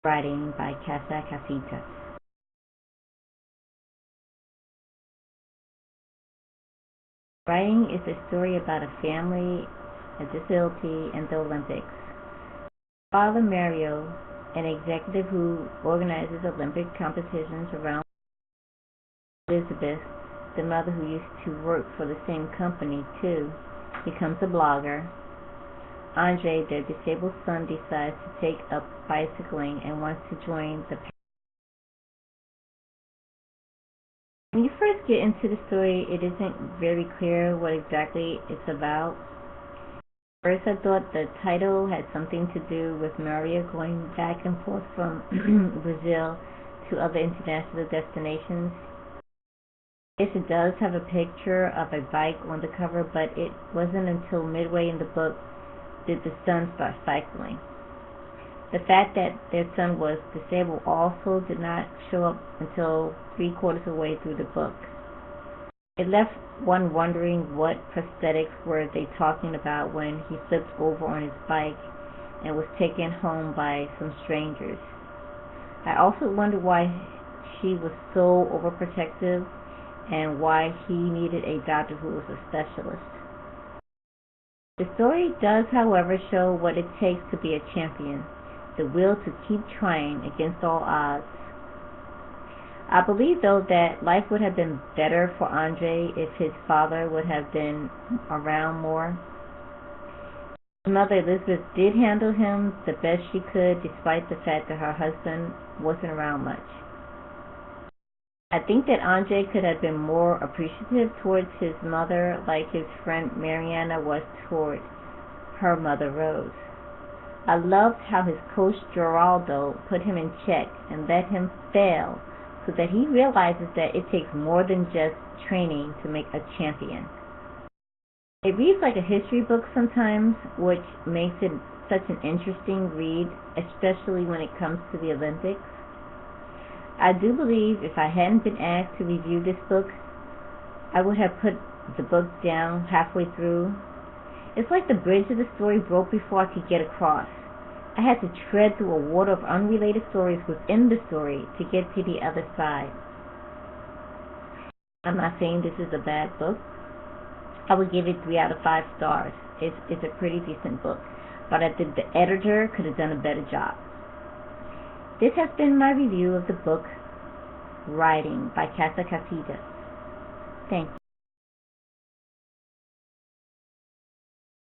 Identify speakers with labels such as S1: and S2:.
S1: Writing by Casa Casitas. Writing is a story about a family, a disability, and the Olympics. Father Mario, an executive who organizes Olympic competitions around Elizabeth, the mother who used to work for the same company too, becomes a blogger. Andre, their disabled son, decides to take up bicycling and wants to join the. When you first get into the story, it isn't very clear what exactly it's about. First, I thought the title had something to do with Maria going back and forth from Brazil to other international destinations. Yes, it does have a picture of a bike on the cover, but it wasn't until midway in the book did the son start cycling. The fact that their son was disabled also did not show up until 3/4 of the way through the book. It left one wondering what prosthetics were they talking about when he slipped over on his bike and was taken home by some strangers. I also wondered why she was so overprotective and why he needed a doctor who was a specialist. The story does, however, show what it takes to be a champion, the will to keep trying against all odds. I believe, though, that life would have been better for Andre if his father would have been around more. His mother, Elizabeth, did handle him the best she could, despite the fact that her husband wasn't around much. I think that Andre could have been more appreciative towards his mother, like his friend Mariana was toward her mother, Rose. I loved how his coach Geraldo put him in check and let him fail so that he realizes that it takes more than just training to make a champion. It reads like a history book sometimes, which makes it such an interesting read, especially when it comes to the Olympics. I do believe if I hadn't been asked to review this book, I would have put the book down halfway through. It's like the bridge of the story broke before I could get across. I had to tread through a water of unrelated stories within the story to get to the other side. I'm not saying this is a bad book. I would give it 3 out of 5 stars. It's a pretty decent book, but I think the editor could have done a better job. This has been my review of the book Writing by Casa Casitas. Thank you.